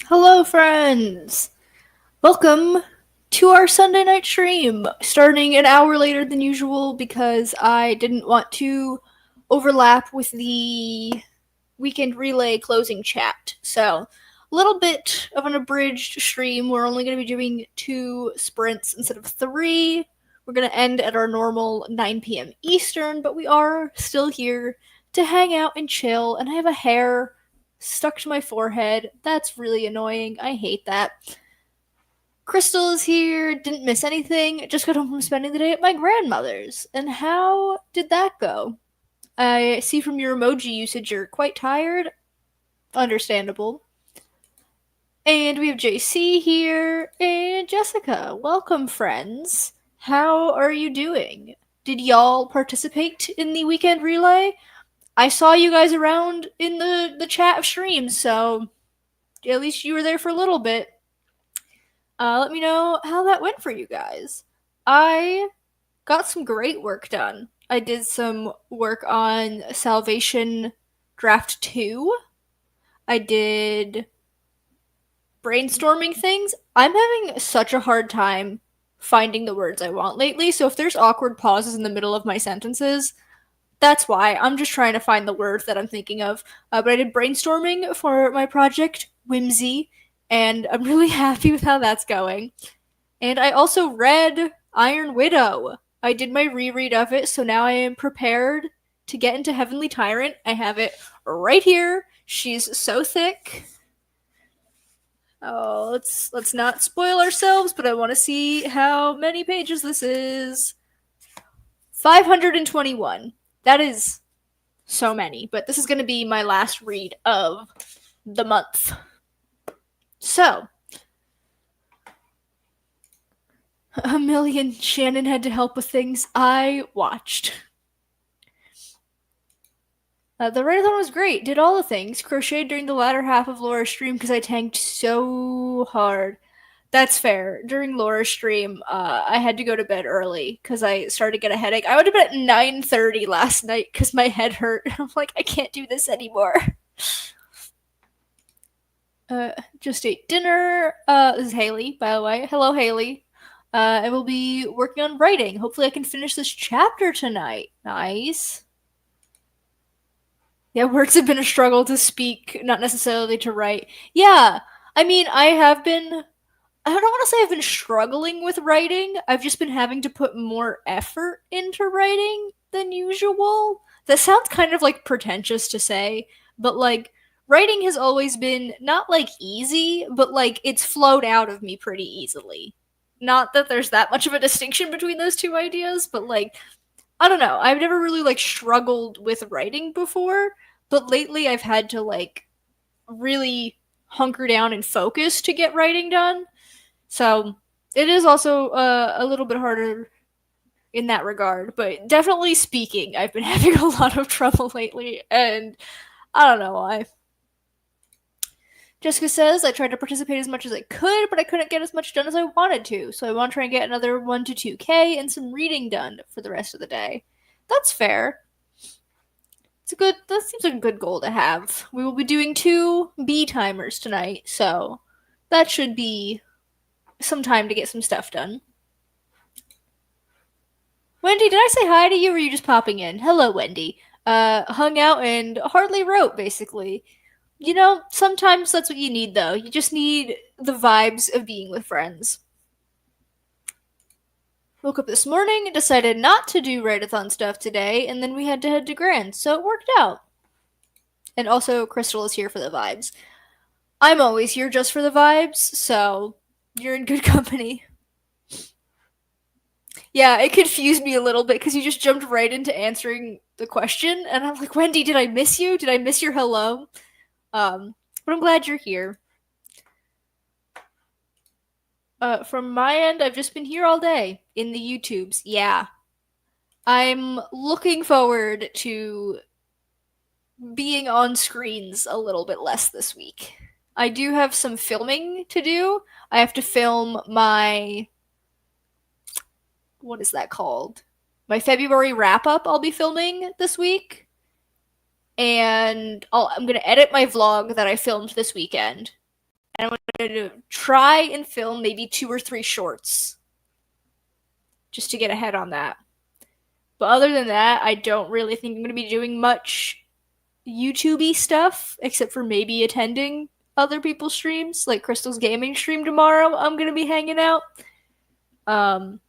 Hello, friends! Welcome to our Sunday night stream, starting an hour later than usual because I didn't want to overlap with the weekend relay closing chat. So, a little bit of an abridged stream. We're only going to be doing 2 sprints instead of 3. We're going to end at our normal 9 p.m. Eastern, but we are still here to hang out and chill, and I have a hair stuck to my forehead. That's really annoying. I hate that. Crystal is here, didn't miss anything, just got home from spending the day at my grandmother's. And how did that go? I see from your emoji usage you're quite tired. Understandable. And we have JC here and Jessica. Welcome, friends. How are you doing? Did y'all participate in the weekend relay? I saw you guys around in the chat of streams, so at least you were there for a little bit. Let me know how that went for you guys. I got some great work done. I did some work on Salvation Draft 2. I did brainstorming things. I'm having such a hard time finding the words I want lately, so if there's awkward pauses in the middle of my sentences, that's why. I'm just trying to find the word that I'm thinking of. But I did brainstorming for my project, Whimsy, and I'm really happy with how that's going. And I also read Iron Widow. I did my reread of it, so now I am prepared to get into Heavenly Tyrant. I have it right here. She's so thick. Oh, let's not spoil ourselves, but I want to see how many pages this is. 521. That is so many, but this is going to be my last read of the month. So, a million Shannon had to help with things I watched. The readathon was great. Did all the things. Crocheted during the latter half of Laura's stream because I tanked so hard. That's fair. During Laura's stream, I had to go to bed early because I started to get a headache. I went to bed at 9:30 last night because my head hurt. I'm like, I can't do this anymore. Just ate dinner. This is Haley, by the way. Hello, Haley. I will be working on writing. Hopefully I can finish this chapter tonight. Nice. Yeah, works have been a struggle to speak, not necessarily to write. Yeah, I mean, I don't want to say I've been struggling with writing. I've just been having to put more effort into writing than usual. That sounds kind of like pretentious to say, but like writing has always been not like easy, but like it's flowed out of me pretty easily. Not that there's that much of a distinction between those two ideas, but like I don't know. I've never really like struggled with writing before, but lately I've had to like really hunker down and focus to get writing done. So it is also a little bit harder in that regard, but definitely speaking, I've been having a lot of trouble lately, and I don't know why. Jessica says, I tried to participate as much as I could, but I couldn't get as much done as I wanted to, so I want to try and get another 1 to 2K and some reading done for the rest of the day. That's fair. That seems like a good goal to have. We will be doing 2 B timers tonight, so that should be some time to get some stuff done. Wendy, did I say hi to you or are you just popping in? Hello, Wendy. Hung out and hardly wrote, basically. You know, sometimes that's what you need, though. You just need the vibes of being with friends. Woke up this morning, decided not to do write-a-thon stuff today, and then we had to head to Grand, so it worked out. And also, Crystal is here for the vibes. I'm always here just for the vibes, so you're in good company. Yeah, it confused me a little bit because you just jumped right into answering the question, and I'm like, Wendy, did I miss you? Did I miss your hello? But I'm glad you're here. From my end, I've just been here all day in the YouTubes. Yeah. I'm looking forward to being on screens a little bit less this week. I do have some filming to do. I have to film my... What is that called? My February wrap-up I'll be filming this week. And I'm going to edit my vlog that I filmed this weekend. And I'm going to try and film maybe 2 or 3 shorts just to get ahead on that. But other than that, I don't really think I'm going to be doing much YouTube-y stuff, except for maybe attending other people's streams, like Crystal's gaming stream tomorrow. I'm going to be hanging out. But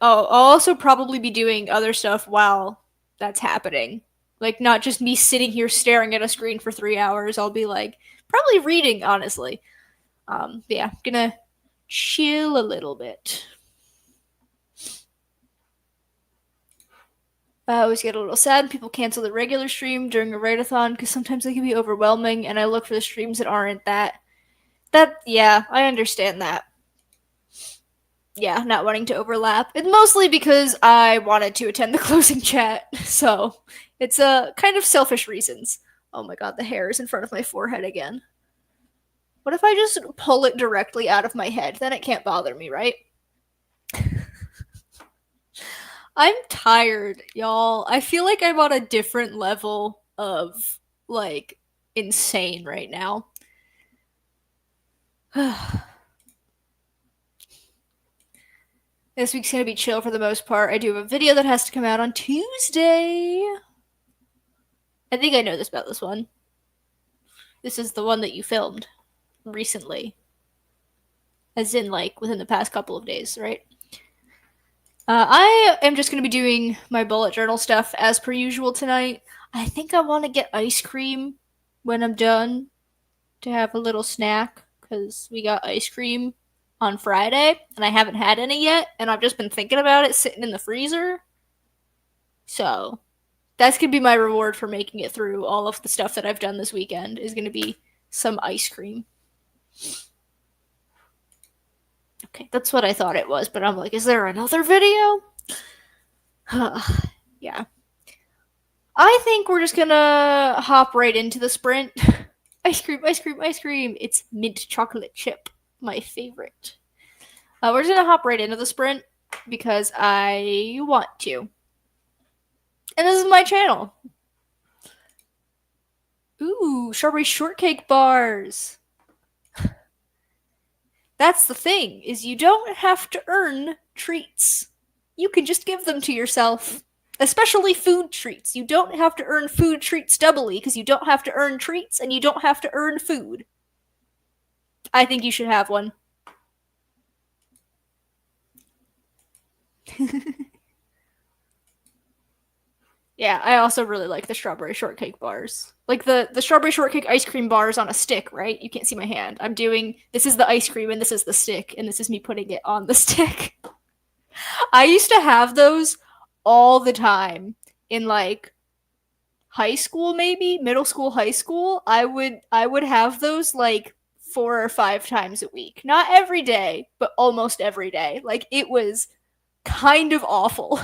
I'll also probably be doing other stuff while that's happening. Like, not just me sitting here staring at a screen for 3 hours. I'll be like, probably reading, honestly. Yeah, gonna chill a little bit. I always get a little sad when people cancel the regular stream during a raid-a-thon because sometimes they can be overwhelming, and I look for the streams that aren't that. Yeah, I understand that. Yeah, not wanting to overlap. It's mostly because I wanted to attend the closing chat, so it's kind of selfish reasons. Oh my god, the hair is in front of my forehead again. What if I just pull it directly out of my head? Then it can't bother me, right? I'm tired, y'all. I feel like I'm on a different level of, like, insane right now. This week's gonna be chill for the most part. I do have a video that has to come out on Tuesday. I think I know this about this one. This is the one that you filmed recently. As in, like, within the past couple of days, right? I am just going to be doing my bullet journal stuff as per usual tonight. I think I want to get ice cream when I'm done to have a little snack because we got ice cream on Friday and I haven't had any yet, and I've just been thinking about it sitting in the freezer. So that's going to be my reward for making it through all of the stuff that I've done this weekend, is going to be some ice cream. Okay, that's what I thought it was, but I'm like, is there another video? Yeah. I think we're just gonna hop right into the sprint. Ice cream, ice cream, ice cream. It's mint chocolate chip, my favorite. We're just gonna hop right into the sprint because I want to. And this is my channel. Ooh, strawberry shortcake bars. That's the thing, is you don't have to earn treats. You can just give them to yourself. Especially food treats. You don't have to earn food treats doubly because you don't have to earn treats and you don't have to earn food. I think you should have one. Yeah, I also really like the strawberry shortcake bars. Like the strawberry shortcake ice cream bars on a stick, right? You can't see my hand. I'm doing, this is the ice cream and this is the stick, and this is me putting it on the stick. I used to have those all the time in, like, high school, maybe middle school, high school. I would have those like 4 or 5 times a week. Not every day, but almost every day. Like, it was kind of awful.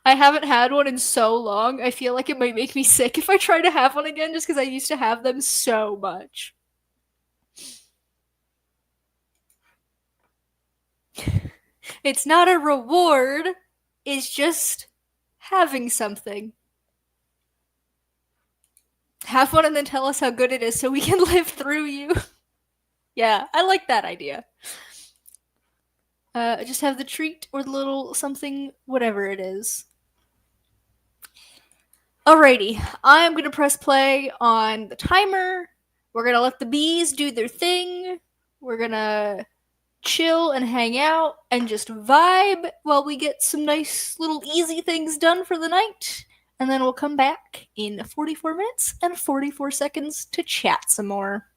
I haven't had one in so long. I feel like it might make me sick if I try to have one again just because I used to have them so much. It's not a reward, it's just having something. Have one and then tell us how good it is so we can live through you. Yeah, I like that idea. Just have the treat or the little something, whatever it is. Alrighty, I'm gonna press play on the timer. We're gonna let the bees do their thing. We're gonna chill and hang out and just vibe while we get some nice little easy things done for the night. And then we'll come back in 44 minutes and 44 seconds to chat some more.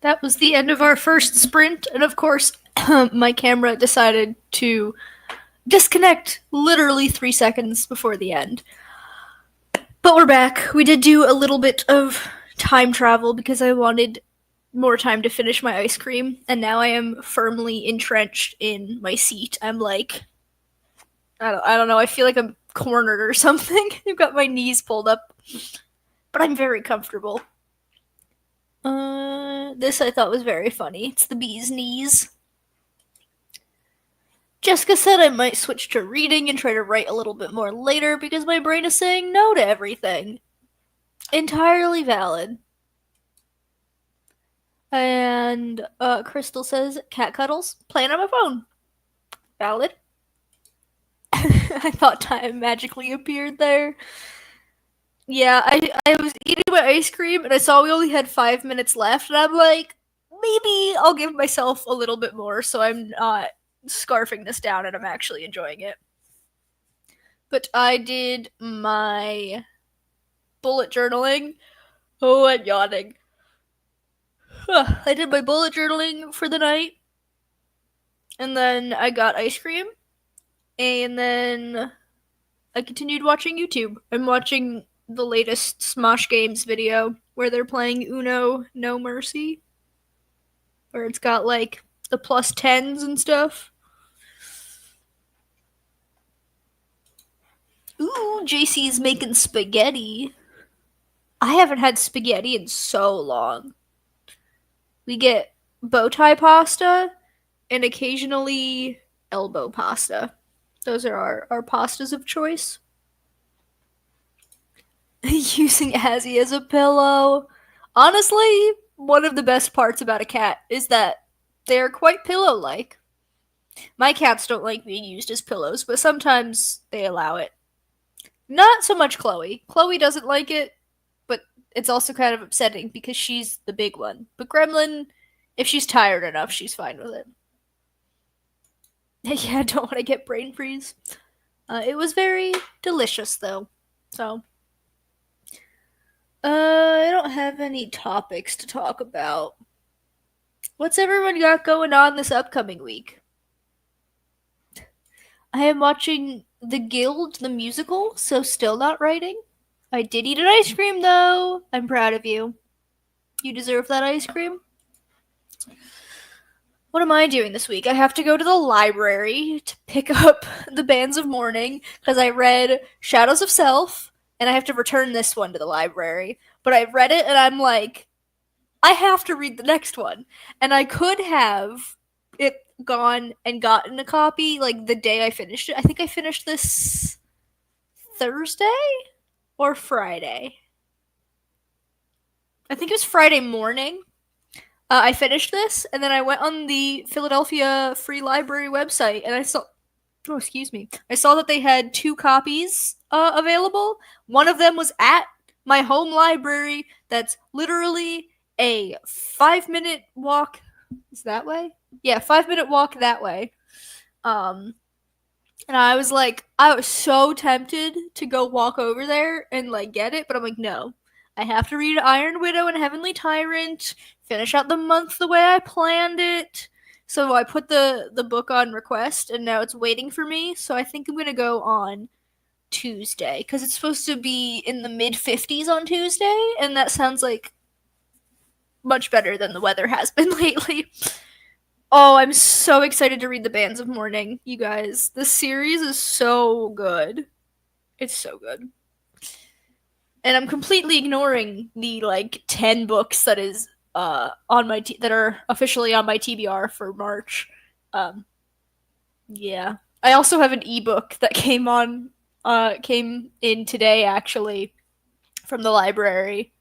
That was the end of our first sprint, and of course, my camera decided to disconnect literally 3 seconds before the end. But we're back. We did do a little bit of time travel because I wanted more time to finish my ice cream, and now I am firmly entrenched in my seat. I'm like, I don't know, I feel like I'm cornered or something. I've got my knees pulled up, but I'm very comfortable. This I thought was very funny. It's the bee's knees. Jessica said I might switch to reading and try to write a little bit more later because my brain is saying no to everything. Entirely valid. And Crystal says cat cuddles, playing on my phone. Valid. I thought time magically appeared there. Yeah, I was eating my ice cream and I saw we only had 5 minutes left, and I'm like, maybe I'll give myself a little bit more so I'm not scarfing this down and I'm actually enjoying it. But I did my bullet journaling. Oh, I'm yawning. I did my bullet journaling for the night, and then I got ice cream, and then I continued watching YouTube. I'm watching the latest Smosh Games video where they're playing Uno No Mercy, where it's got like the plus 10s and stuff. Ooh, JC's making spaghetti. I haven't had spaghetti in so long. We get bow tie pasta and occasionally elbow pasta. Those are our pastas of choice. Using Azzy as a pillow. Honestly, one of the best parts about a cat is that they're quite pillow-like. My cats don't like being used as pillows, but sometimes they allow it. Not so much Chloe. Chloe doesn't like it, but it's also kind of upsetting because she's the big one. But Gremlin, if she's tired enough, she's fine with it. Yeah, I don't want to get brain freeze. It was very delicious, though. So, I don't have any topics to talk about. What's everyone got going on this upcoming week? I am watching The Guild, the musical, so still not writing. I did eat an ice cream, though. I'm proud of you. You deserve that ice cream. What am I doing this week? I have to go to the library to pick up The Bands of Mourning because I read Shadows of Self, and I have to return this one to the library. But I read it, and I'm like, I have to read the next one. And I could have it gone and gotten a copy like the day I finished it. I think I finished this Thursday or Friday. I think it was Friday morning. I finished this, and then I went on the Philadelphia Free Library website, and I saw that they had 2 copies available. One of them was at my home library that's literally a 5-minute walk. Is that way? Yeah, 5-minute walk that way. And I was so tempted to go walk over there and like get it, but I'm like, no. I have to read Iron Widow and Heavenly Tyrant, finish out the month the way I planned it. So I put the book on request, and now it's waiting for me. So I think I'm going to go on Tuesday, because it's supposed to be in the mid-50s on Tuesday, and that sounds like much better than the weather has been lately. Oh, I'm so excited to read The Bands of Mourning, you guys. This series is so good. It's so good. And I'm completely ignoring the 10 books that is on my that are officially on my TBR for March. Yeah. I also have an ebook that came in today actually from the library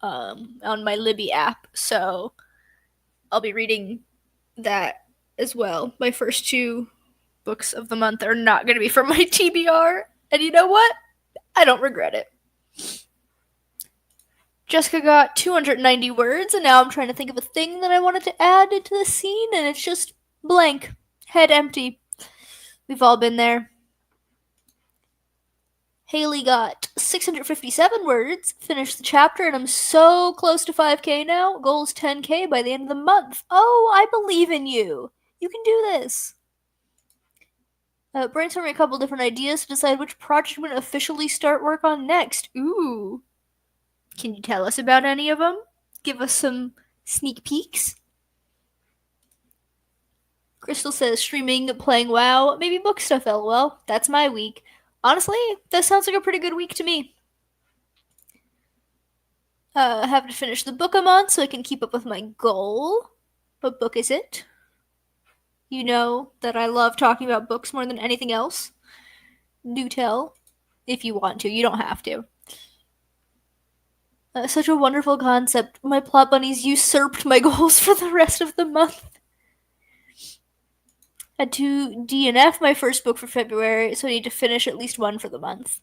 on my Libby app. So I'll be reading that as well. My first 2 books of the month are not going to be from my TBR, and you know what? I don't regret it. Jessica got 290 words, and now I'm trying to think of a thing that I wanted to add into the scene, and it's just blank. Head empty. We've all been there. Haley got 657 words, finished the chapter, and I'm so close to 5K now. Goal is 10K by the end of the month. Oh, I believe in you. You can do this. Brainstorming a couple different ideas to decide which project we're going to officially start work on next. Ooh. Can you tell us about any of them? Give us some sneak peeks. Crystal says streaming, playing WoW, maybe book stuff, lol. That's my week. Honestly, that sounds like a pretty good week to me. I have to finish the book I'm on so I can keep up with my goal. What book is it? You know that I love talking about books more than anything else. Do tell. If you want to. You don't have to. Such a wonderful concept. My plot bunnies usurped my goals for the rest of the month. Had to DNF my first book for February, so I need to finish at least one for the month.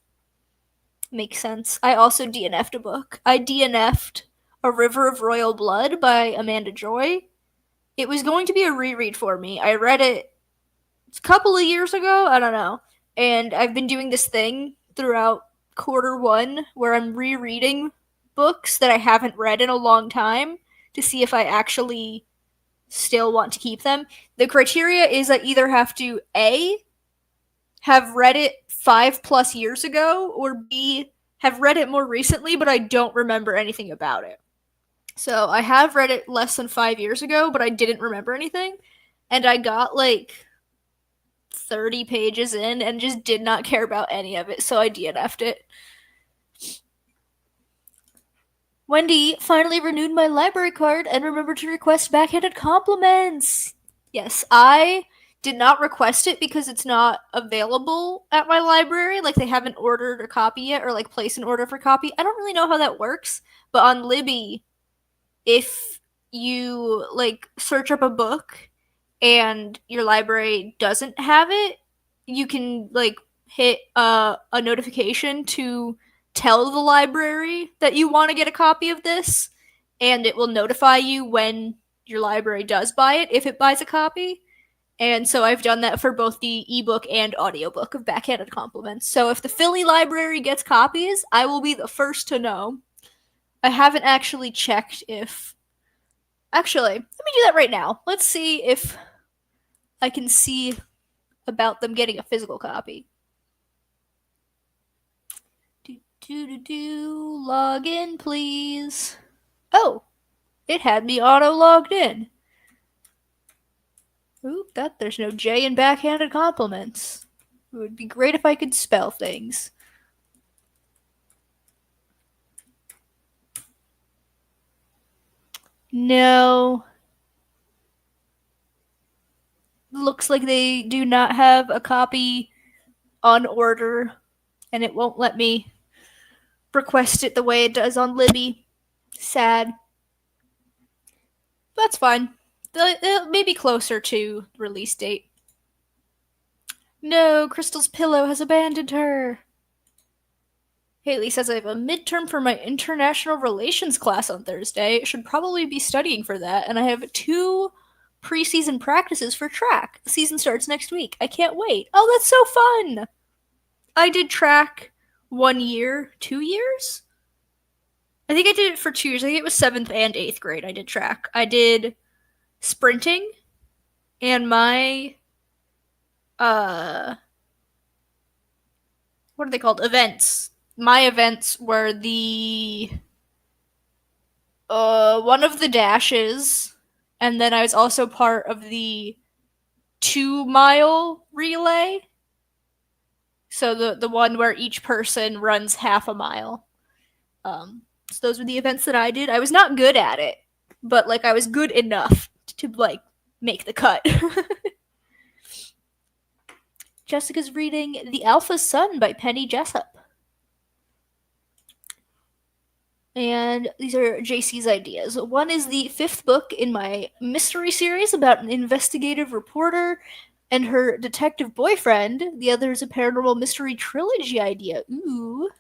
Makes sense. I also DNF'd a book. I DNF'd A River of Royal Blood by Amanda Joy. It was going to be a reread for me. I read it a couple of years ago, I don't know. And I've been doing this thing throughout quarter one where I'm rereading books that I haven't read in a long time to see if I actually still want to keep them. The criteria is I either have to A, have read it 5+ years ago, or B, have read it more recently, but I don't remember anything about it. So I have read it less than 5 years ago, but I didn't remember anything. And I got like 30 pages in and just did not care about any of it, so I DNF'd it. Wendy finally renewed my library card and remembered to request backhanded compliments. Yes, I did not request it because it's not available at my library. Like, they haven't ordered a copy yet or, like, placed an order for a copy. I don't really know how that works, but on Libby, if you, like, search up a book and your library doesn't have it, you can, like, hit a notification to tell the library that you want to get a copy of this, and it will notify you when your library does buy it, if it buys a copy. And so I've done that for both the ebook and audiobook of Backhanded Compliments. So if the Philly library gets copies, I will be the first to know. I haven't actually checked if... Actually, let me do that right now. Let's see if I can see about them getting a physical copy. Log in, please. Oh, it had me auto-logged in. Oop, there's no J in Backhanded Compliments. It would be great if I could spell things. No. Looks like they do not have a copy on order, and it won't let me request it the way it does on Libby. Sad. That's fine. It may be closer to release date. No, Crystal's pillow has abandoned her. Haley says I have a midterm for my international relations class on Thursday. Should probably be studying for that, and I have 2 preseason practices for track. The season starts next week. I can't wait. Oh, that's so fun! I did track 1 year, 2 years? I think I did it for 2 years. I think it was 7th and 8th grade I did track. I did sprinting, and my, what are they called? Events. My events were the, one of the dashes, and then I was also part of the 2-mile relay. So the one where each person runs half a mile. So those were the events that I did. I was not good at it, but, like, I was good enough to, like, make the cut. Jessica's reading The Alpha Sun by Penny Jessup. And these are JC's ideas. One is the 5th book in my mystery series about an investigative reporter and her detective boyfriend. The other is a paranormal mystery trilogy idea. Ooh.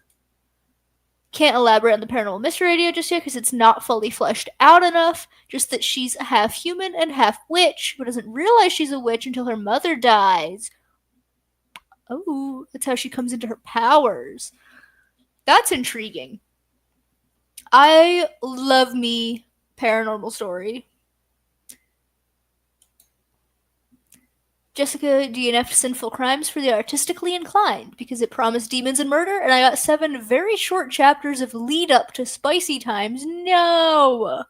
Can't elaborate on the paranormal mystery idea just yet because it's not fully fleshed out enough. Just that she's half human and half witch, who doesn't realize she's a witch until her mother dies. Oh, that's how she comes into her powers. That's intriguing. I love me paranormal story. Jessica DNF'd Sinful Crimes for the artistically inclined because it promised demons and murder, and I got 7 very short chapters of lead up to spicy times. No!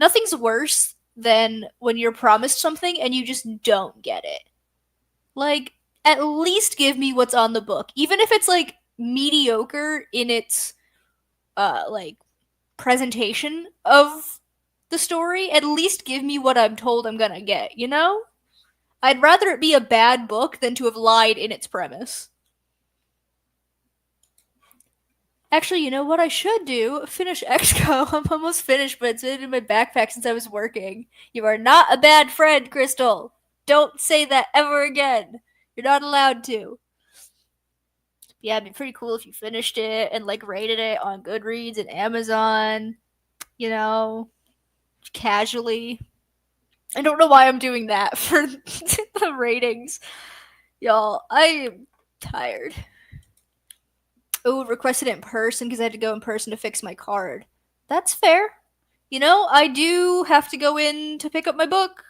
Nothing's worse than when you're promised something and you just don't get it. Like, at least give me what's on the book. Even if it's like mediocre in its like presentation of the story, at least give me what I'm told I'm gonna get, you know? I'd rather it be a bad book than to have lied in its premise. Actually, you know what I should do? Finish XCO. I'm almost finished, but it's been in my backpack since I was working. You are not a bad friend, Crystal. Don't say that ever again. You're not allowed to. Yeah, it'd be pretty cool if you finished it and like rated it on Goodreads and Amazon, you know, casually. I don't know why I'm doing that for the ratings. Y'all, I am tired. Oh, requested it in person because I had to go in person to fix my card. That's fair. You know, I do have to go in to pick up my book.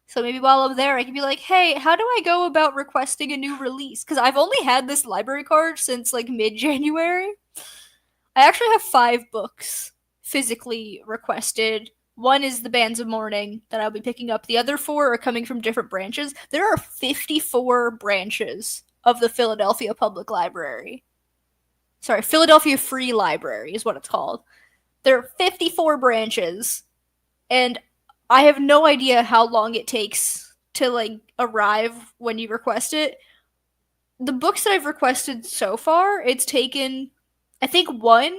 So maybe while I'm there, I can be like, hey, how do I go about requesting a new release? Because I've only had this library card since like mid January. I actually have 5 books physically requested. One is The Bands of Mourning that I'll be picking up. The other 4 are coming from different branches. There are 54 branches of the Philadelphia Public Library. Sorry, Philadelphia Free Library is what it's called. There are 54 branches, and I have no idea how long it takes to like arrive when you request it. The books that I've requested so far, it's taken, I think one,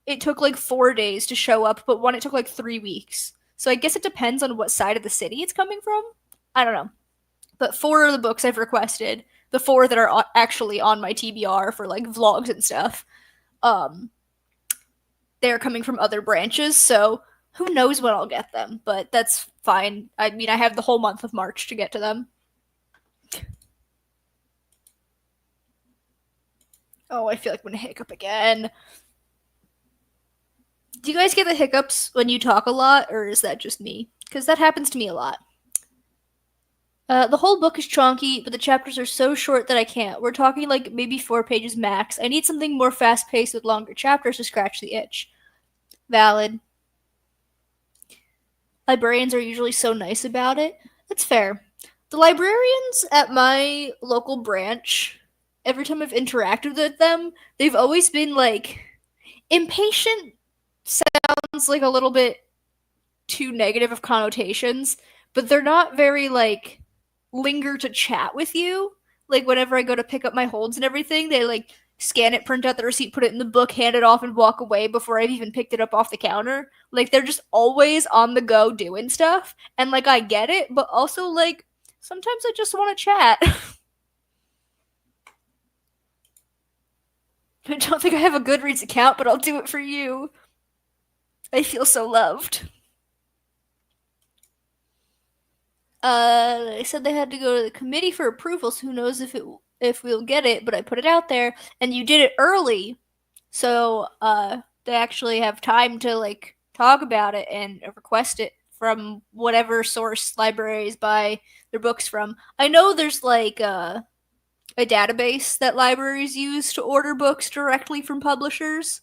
it took like 4 days to show up, but one it took like 3 weeks. So I guess it depends on what side of the city it's coming from. I don't know. But 4 of the books I've requested, the 4 that are actually on my TBR for like vlogs and stuff, they're coming from other branches, so who knows when I'll get them, but that's fine. I mean, I have the whole month of March to get to them. Oh, I feel like I'm gonna hiccup again. Do you guys get the hiccups when you talk a lot, or is that just me? Because that happens to me a lot. The whole book is chonky, but the chapters are so short that I can't. We're talking like maybe 4 pages max. I need something more fast paced with longer chapters to scratch the itch. Valid. Librarians are usually so nice about it. That's fair. The librarians at my local branch, every time I've interacted with them, they've always been like impatient. Sounds like a little bit too negative of connotations, but they're not very like linger to chat with you. Like whenever I go to pick up my holds and everything, they like scan it, print out the receipt, put it in the book, hand it off, and walk away before I've even picked it up off the counter. Like they're just always on the go doing stuff. And like I get it, but also like sometimes I just want to chat. I don't think I have a Goodreads account, but I'll do it for you. I feel so loved. They said they had to go to the committee for approval, so who knows if we'll get it, but I put it out there, and you did it early, so they actually have time to like talk about it and request it from whatever source libraries buy their books from. I know there's like a database that libraries use to order books directly from publishers.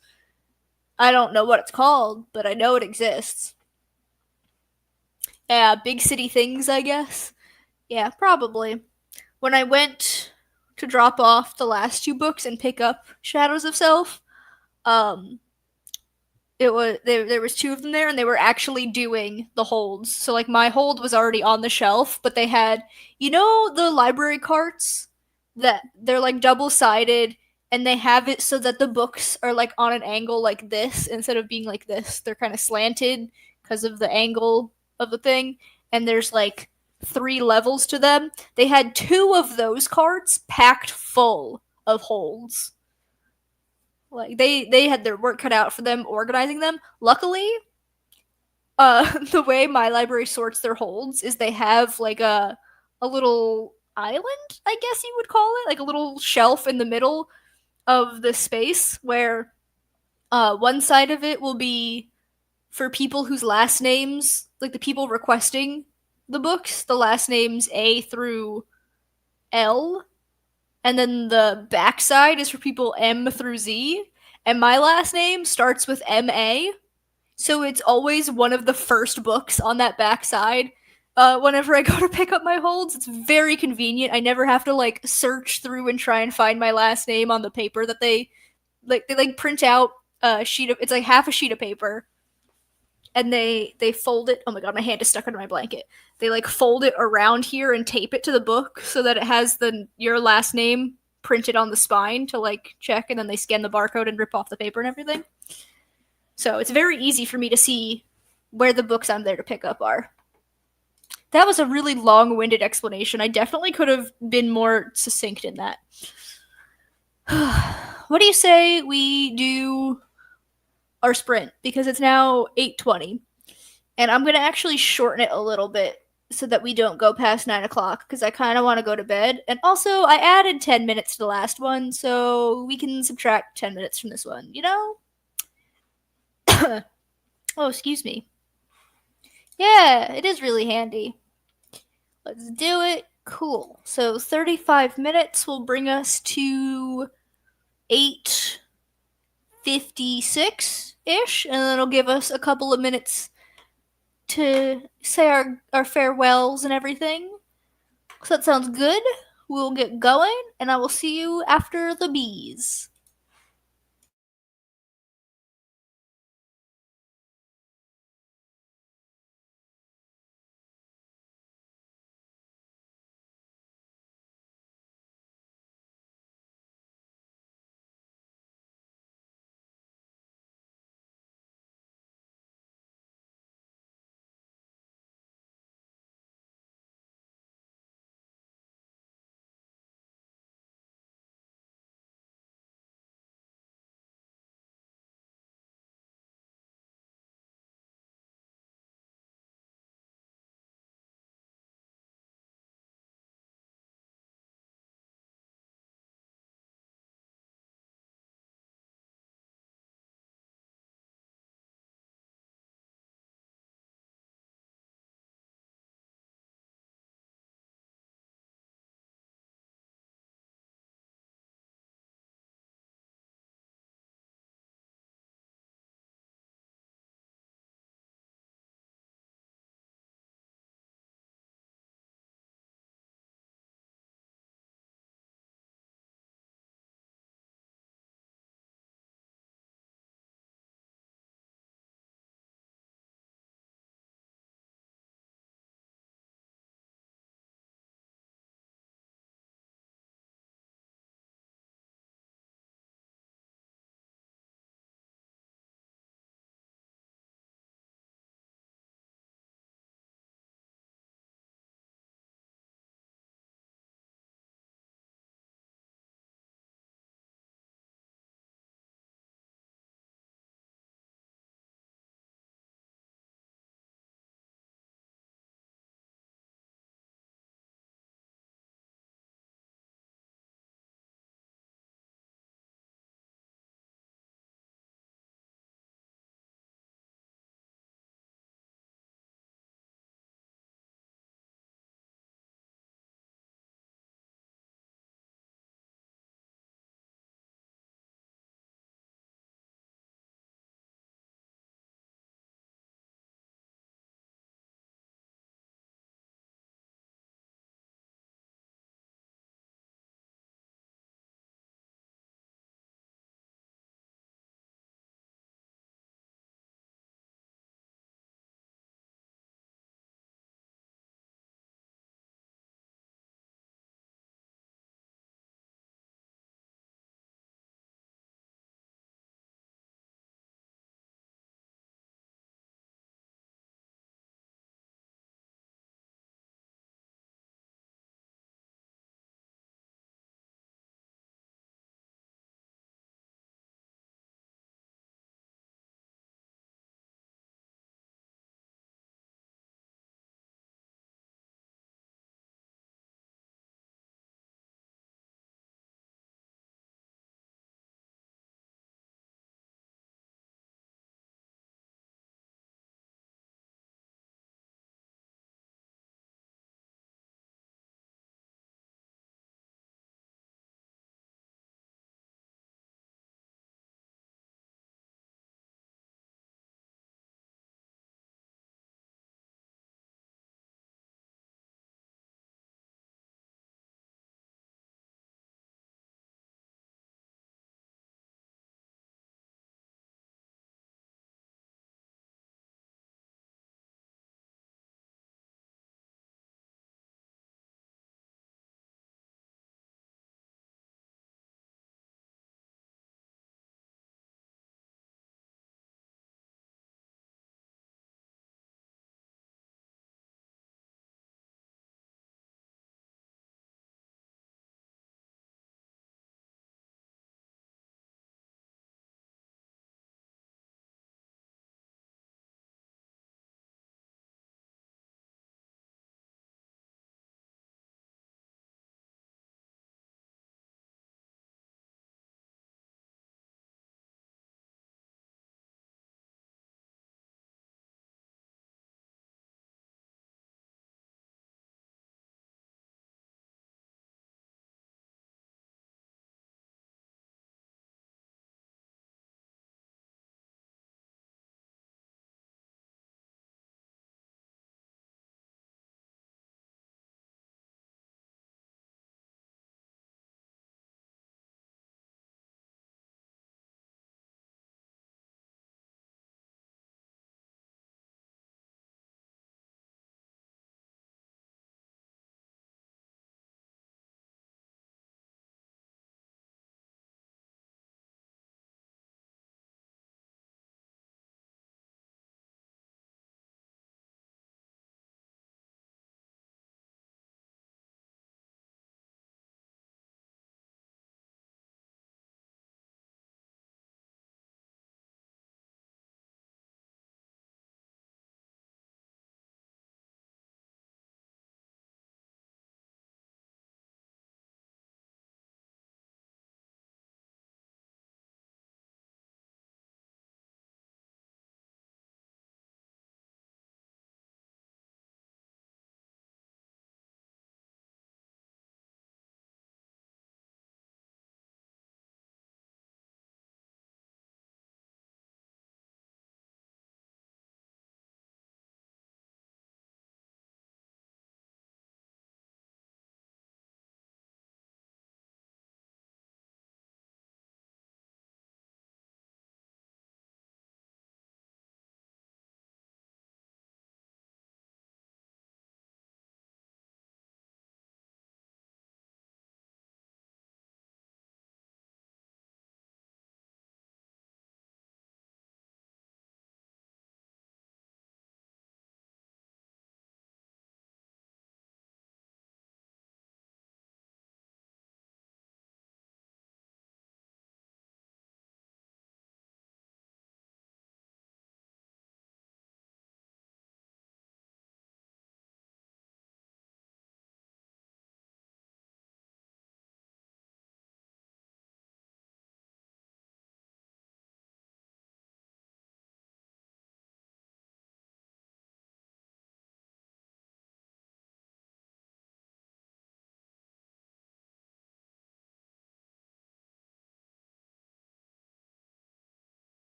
I don't know what it's called, but I know it exists. Yeah, big city things, I guess. Yeah, probably. When I went to drop off the last 2 books and pick up Shadows of Self, um, there was 2 of them there, and they were actually doing the holds. So like my hold was already on the shelf, but they had, you know, the library carts that they're like double sided, and they have it so that the books are like on an angle like this instead of being like this. They're kind of slanted because of the angle of the thing, and there's like 3 levels to them. They had 2 of those carts packed full of holds. Like they had their work cut out for them organizing them. Luckily, the way my library sorts their holds is they have like a little island, I guess you would call it, like a little shelf in the middle of the space where one side of it will be for people whose last names, like the people requesting the books, the last names A through L, and then the backside is for people M through Z. And my last name starts with MA, so it's always one of the first books on that backside. Whenever I go to pick up my holds, it's very convenient. I never have to like search through and try and find my last name on the paper that they print out a sheet of, it's like half a sheet of paper, and they fold it. Oh my god, my hand is stuck under my blanket. They like fold it around here and tape it to the book so that it has the your last name printed on the spine to like check, and then they scan the barcode and rip off the paper and everything. So it's very easy for me to see where the books I'm there to pick up are. That was a really long-winded explanation. I definitely could have been more succinct in that. What do you say we do our sprint, because it's now 8:20, and I'm gonna actually shorten it a little bit so that we don't go past 9 o'clock, because I kind of want to go to bed. And also, I added 10 minutes to the last one, so we can subtract 10 minutes from this one. You know? Oh, excuse me. Yeah, it is really handy. Let's do it. Cool. So 35 minutes will bring us to 8:56 ish, and then it'll give us a couple of minutes to say our farewells and everything. So that sounds good. We'll get going, and I will see you after the bees.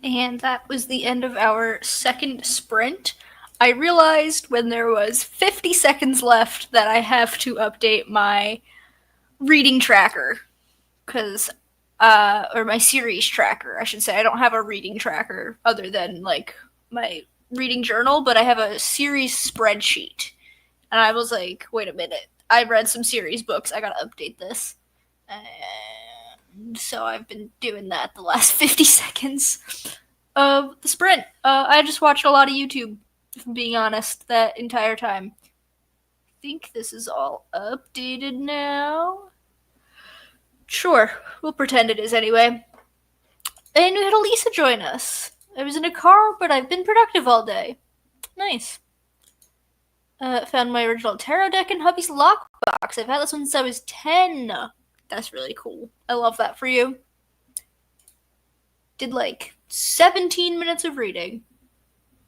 And that was the end of our second sprint. I realized when there was 50 seconds left that I have to update my reading tracker, because or my series tracker, I should say. I don't have a reading tracker other than like my reading journal, but I have a series spreadsheet. And I was like, wait a minute, I read some series books, I gotta update this. And so I've been doing that the last 50 seconds of the sprint. I just watched a lot of YouTube, if I'm being honest, that entire time. I think this is all updated now. Sure, we'll pretend it is anyway. And we had Elisa join us. I was in a car, but I've been productive all day. Nice. Found my original tarot deck in hubby's lockbox. I've had this one since I was 10. That's really cool. I love that for you. Did like 17 minutes of reading.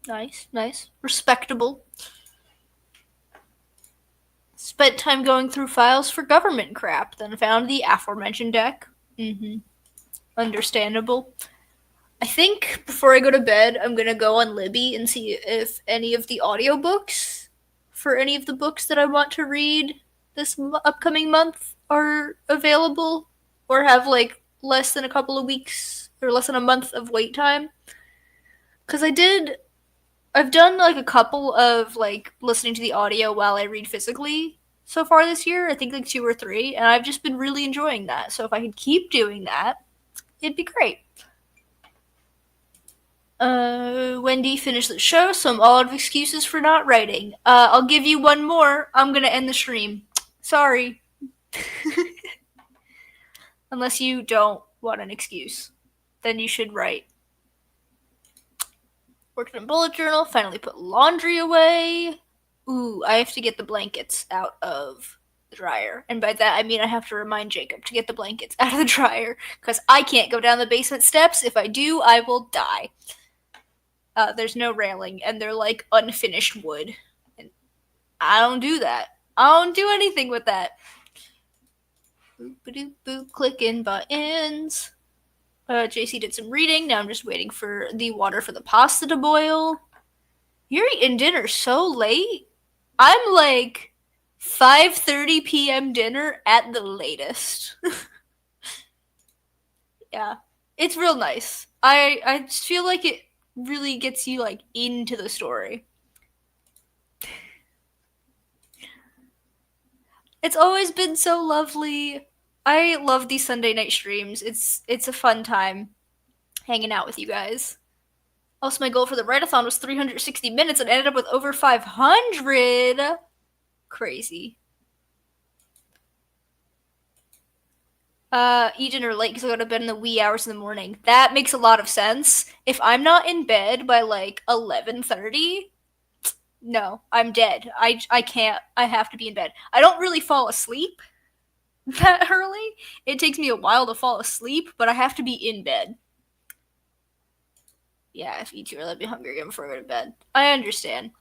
Nice, nice. Respectable. Spent time going through files for government crap, then found the aforementioned deck. Understandable. I think before I go to bed, I'm gonna go on Libby and see if any of the audiobooks for any of the books that I want to read this upcoming month are available, or have like less than a couple of weeks or less than a month of wait time. Because I've done like a couple of like listening to the audio while I read physically so far this year. I think like 2 or 3, and I've just been really enjoying that. So if I could keep doing that, it'd be great. Wendy finished the show, so I'm all out of excuses for not writing. I'll give you one more. I'm gonna end the stream. Sorry. Unless you don't want an excuse, then you should write. Worked in a bullet journal, finally put laundry away. Ooh, I have to get the blankets out of the dryer. And by that, I mean I have to remind Jacob to get the blankets out of the dryer, because I can't go down the basement steps. If I do, I will die. There's no railing, and they're like unfinished wood. And I don't do that. I don't do anything with that. Boop-a-doop-boop, clicking buttons. JC did some reading. Now I'm just waiting for the water for the pasta to boil. You're eating dinner so late? I'm like 5:30 p.m. dinner at the latest. Yeah. It's real nice. I just feel like it really gets you like into the story. It's always been so lovely. I love these Sunday night streams. It's a fun time hanging out with you guys. Also, my goal for the write-a-thon was 360 minutes and ended up with over 500. Crazy. Eat dinner late because I go to bed in the wee hours in the morning. That makes a lot of sense. If I'm not in bed by like 11:30, no, I'm dead. I can't. I have to be in bed. I don't really fall asleep that early. It takes me a while to fall asleep, but I have to be in bed. Yeah, if I eat too early, I'll be hungry again before I go to bed. I understand.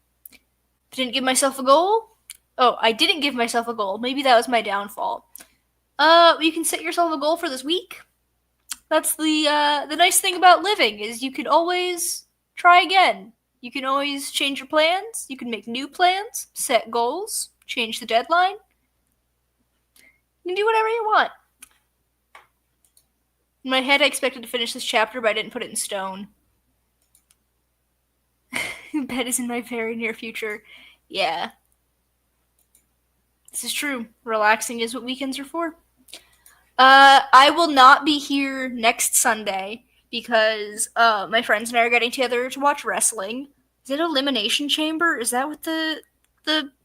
Didn't give myself a goal? Oh, I didn't give myself a goal. Maybe that was my downfall. You can set yourself a goal for this week. That's the nice thing about living, is you can always try again. You can always change your plans. You can make new plans, set goals, change the deadline. You can do whatever you want. In my head, I expected to finish this chapter, but I didn't put it in stone. Bed is in my very near future. Yeah. This is true. Relaxing is what weekends are for. I will not be here next Sunday because my friends and I are getting together to watch wrestling. Is it Elimination Chamber? Is that what the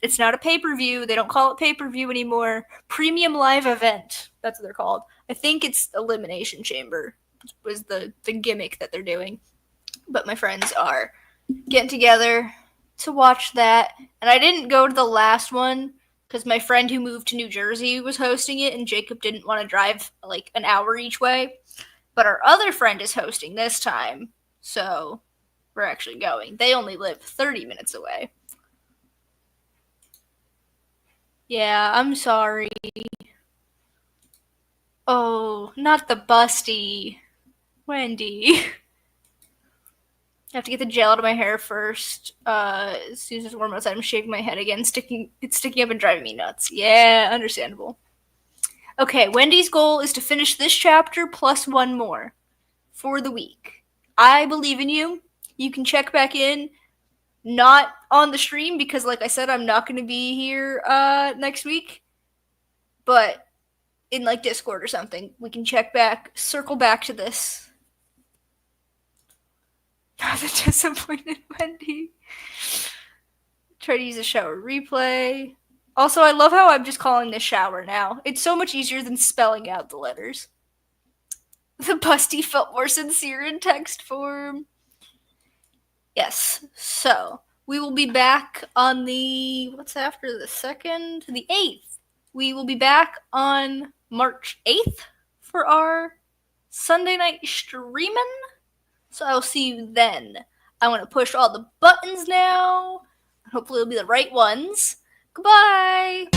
it's not a pay-per-view. They don't call it pay-per-view anymore. Premium live event. That's what they're called. I think it's Elimination Chamber was the gimmick that they're doing. But my friends are getting together to watch that. And I didn't go to the last one because my friend who moved to New Jersey was hosting it, and Jacob didn't want to drive like an hour each way. But our other friend is hosting this time, so we're actually going. They only live 30 minutes away. Yeah, I'm sorry. Oh, not the busty. Wendy. I have to get the gel out of my hair first. As soon as it's warm outside, I'm shaving my head again. It's sticking up and driving me nuts. Yeah, understandable. Okay, Wendy's goal is to finish this chapter plus one more for the week. I believe in you. You can check back in. Not on the stream because, like I said, I'm not going to be here next week. But in like Discord or something, we can check back, circle back to this. Not the disappointed Wendy. Try to use a shower replay. Also, I love how I'm just calling this shower now. It's so much easier than spelling out the letters. The busty felt more sincere in text form. Yes, so we will be back on the, what's after the 2nd? The 8th. We will be back on March 8th for our Sunday night streaming. So I'll see you then. I want to push all the buttons now. Hopefully it'll be the right ones. Goodbye!